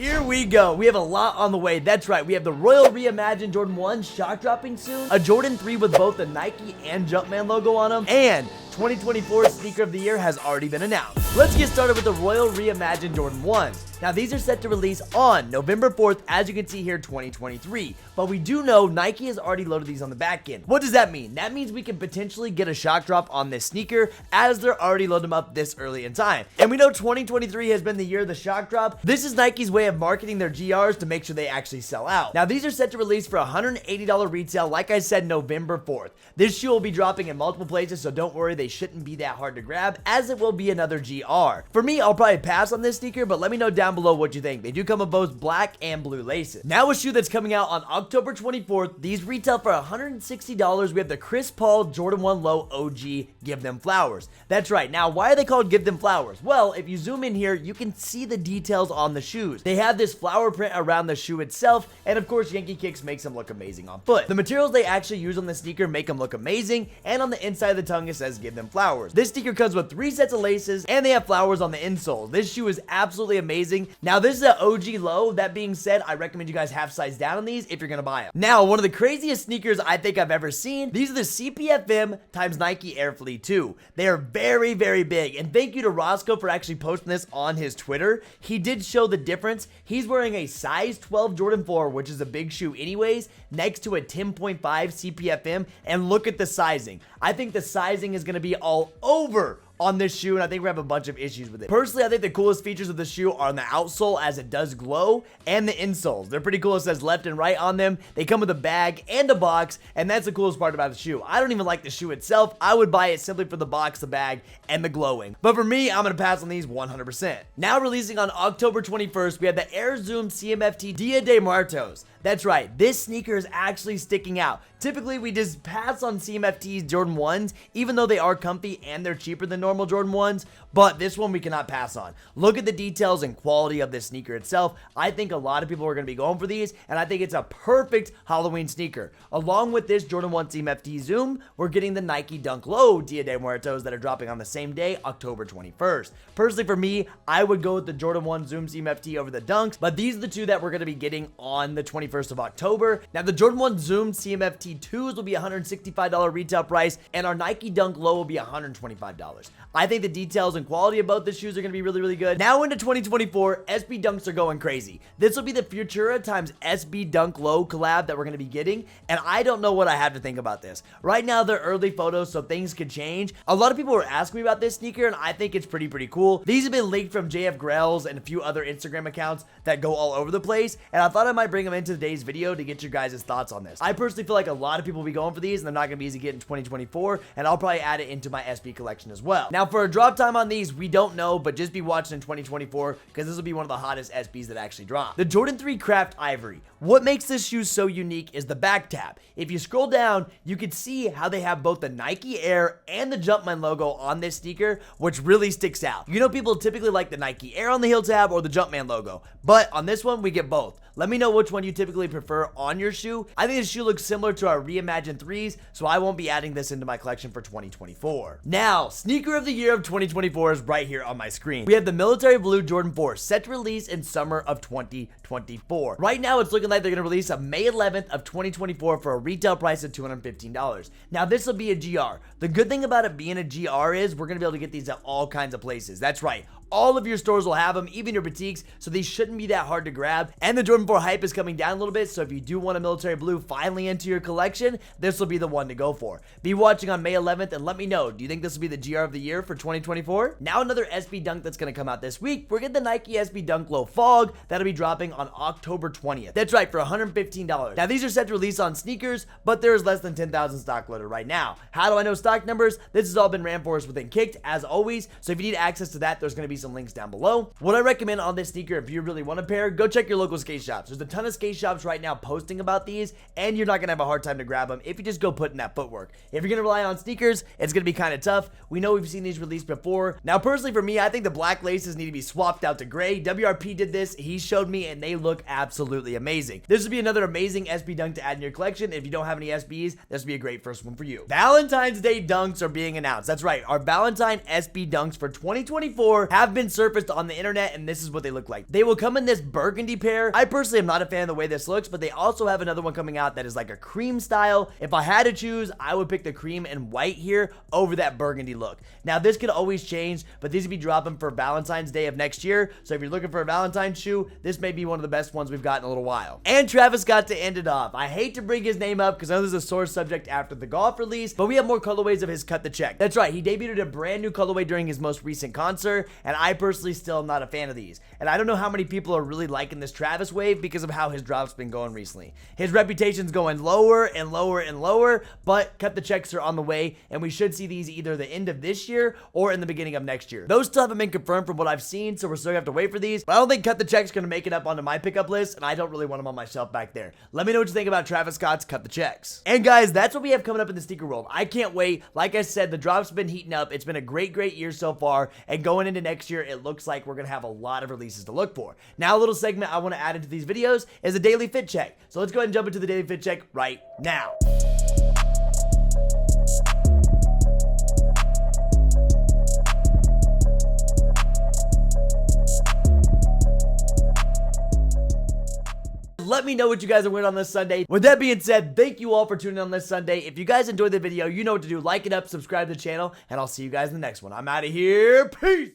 Here we go. We have a lot on the way. That's right. We have the Royal Reimagined Jordan 1 shock dropping soon, a Jordan 3 with both the Nike and Jumpman logo on them, and 2024 Sneaker of the Year has already been announced. Let's get started with the Royal Reimagined Jordan 1s. Now, these are set to release on November 4th, as you can see here, 2023. But we do know Nike has already loaded these on the back end. What does that mean? That means we can potentially get a shock drop on this sneaker as they're already loading them up this early in time. And we know 2023 has been the year of the shock drop. This is Nike's way of marketing their GRs to make sure they actually sell out. Now, these are set to release for $180 retail, like I said, November 4th. This shoe will be dropping in multiple places, so don't worry, they shouldn't be that hard to grab, as it will be another GR. For me, I'll probably pass on this sneaker, but let me know down below what you think. They do come with both black and blue laces. Now, a shoe that's coming out on October 24th. These retail for $160. We have the Chris Paul Jordan 1 Low OG Give Them Flowers. That's right. Now, why are they called Give Them Flowers? Well, if you zoom in here, you can see the details on the shoes. They have this flower print around the shoe itself, and of course, Yankee Kicks makes them look amazing on foot. The materials they actually use on the sneaker make them look amazing, and on the inside of the tongue, it says Give Them Flowers. This sneaker comes with 3 sets of laces, and they have flowers on the insole. This shoe is absolutely amazing. Now, this is an OG low. That being said, I recommend you guys half size down on these if you're gonna buy them. Now, one of the craziest sneakers I think I've ever seen. These are the CPFM times Nike Air Flea 2. They are very, very big, and thank you to Roscoe for actually posting this on his Twitter. He did show the difference. He's wearing a size 12 Jordan 4, which is a big shoe anyways, next to a 10.5 CPFM, and look at the sizing. I think the sizing is gonna be all over on this shoe, and I think we have a bunch of issues with it. Personally, I think the coolest features of the shoe are on the outsole, as it does glow, and the insoles. They're pretty cool. It says left and right on them. They come with a bag and a box, and that's the coolest part about the shoe. I don't even like the shoe itself. I would buy it simply for the box, the bag, and the glowing. But for me, I'm gonna pass on these 100%. Now releasing on October 21st, we have the Air Zoom CMFT Dia de Muertos. That's right, this sneaker is actually sticking out. Typically, we just pass on CMFT's Jordan 1s, even though they are comfy and they're cheaper than normal Jordan 1s, but this one we cannot pass on. Look at the details and quality of this sneaker itself. I think a lot of people are going to be going for these, and I think it's a perfect Halloween sneaker. Along with this Jordan 1 CMFT Zoom, we're getting the Nike Dunk Low Dia de Muertos that are dropping on the same day, October 21st. Personally, for me, I would go with the Jordan 1 Zoom CMFT over the Dunks, but these are the two that we're going to be getting on the 21st of October. Now, the Jordan 1 Zoom CMFT 2s will be $165 retail price, and our Nike Dunk Low will be $125. I think the details and quality of both the shoes are going to be really, really good. Now into 2024, SB Dunks are going crazy. This will be the Futura times SB Dunk Low collab that we're going to be getting, and I don't know what I have to think about this. Right now, they're early photos, so things could change. A lot of people were asking me about this sneaker, and I think it's pretty cool. These have been leaked from JF Grells and a few other Instagram accounts that go all over the place, and I thought I might bring them into today's video to get your guys' thoughts on this. I personally feel like a lot of people will be going for these, and they're not going to be easy to get in 2024, and I'll probably add it into my SB collection as well. Now, for a drop time on these, we don't know, but just be watching in 2024, because this will be one of the hottest SBs that actually drop. The Jordan 3 Craft Ivory. What makes this shoe so unique is the back tab. If you scroll down, you can see how they have both the Nike Air and the Jumpman logo on this sneaker, which really sticks out. You know, people typically like the Nike Air on the heel tab or the Jumpman logo, but on this one, we get both. Let me know which one you typically prefer on your shoe. I think this shoe looks similar to our Reimagined 3s, so I won't be adding this into my collection for 2024. Now, Sneaker of the Year of 2024 is right here on my screen. We have the Military Blue Jordan 4 set to release in summer of 2024. Right now, it's looking like they're going to release on May 11th of 2024 for a retail price of $215. Now, this will be a GR. The good thing about it being a GR is we're going to be able to get these at all kinds of places. That's right. All of your stores will have them, even your boutiques, so these shouldn't be that hard to grab. And the Jordan 4 hype is coming down a little bit, so if you do want a military blue finally into your collection, this will be the one to go for. Be watching on May 11th and let me know, do you think this will be the GR of the year for 2024? Now another SB Dunk that's going to come out this week. We're getting the Nike SB Dunk Low Fog that'll be dropping on October 20th. That's right, for $115. Now these are set to release on sneakers, but there is less than 10,000 stock loaded right now. How do I know stock numbers? This has all been ran for us within Kicked, as always, so if you need access to that, there's going to be some links down below. What I recommend on this sneaker, if you really want a pair, go check your local skate shops. There's a ton of skate shops right now posting about these, and you're not going to have a hard time to grab them if you just go put in that footwork. If you're going to rely on sneakers, it's going to be kind of tough. We know we've seen these released before. Now, personally for me, I think the black laces need to be swapped out to gray. WRP did this. He showed me, and they look absolutely amazing. This would be another amazing SB Dunk to add in your collection. If you don't have any SBs, this would be a great first one for you. Valentine's Day Dunks are being announced. That's right. Our Valentine SB Dunks for 2024 have have been surfaced on the internet, and this is what they look like. They will come in this burgundy pair. I personally am not a fan of the way this looks, but they also have another one coming out that is like a cream style. If I had to choose, I would pick the cream and white here over that burgundy look. Now, this could always change, but these will be dropping for Valentine's Day of next year. So if you're looking for a Valentine's shoe, this may be one of the best ones we've got in a little while. And Travis Scott to end it off. I hate to bring his name up because I know this is a sore subject after the golf release, but we have more colorways of his Cut the Check. That's right, he debuted a brand new colorway during his most recent concert, and I personally still am not a fan of these. And I don't know how many people are really liking this Travis wave because of how his drop's been going recently. His reputation's going lower and lower and lower, but Cut the Checks are on the way, and we should see these either the end of this year or in the beginning of next year. Those still haven't been confirmed from what I've seen, so we're still gonna have to wait for these, but I don't think Cut the Check's gonna make it up onto my pickup list, and I don't really want them on my shelf back there. Let me know what you think about Travis Scott's Cut the Checks. And guys, that's what we have coming up in the sneaker world. I can't wait. Like I said, the drop's been heating up. It's been a great year so far, and going into next year, it looks like we're gonna have a lot of releases to look for. Now, a little segment I want to add into these videos is a daily fit check. So let's go ahead and jump into the daily fit check right now. Let me know what you guys are wearing on this Sunday. With that being said, thank you all for tuning in on this Sunday. If you guys enjoyed the video, you know what to do. Like it up, subscribe to the channel, and I'll see you guys in the next one. I'm out of here. Peace.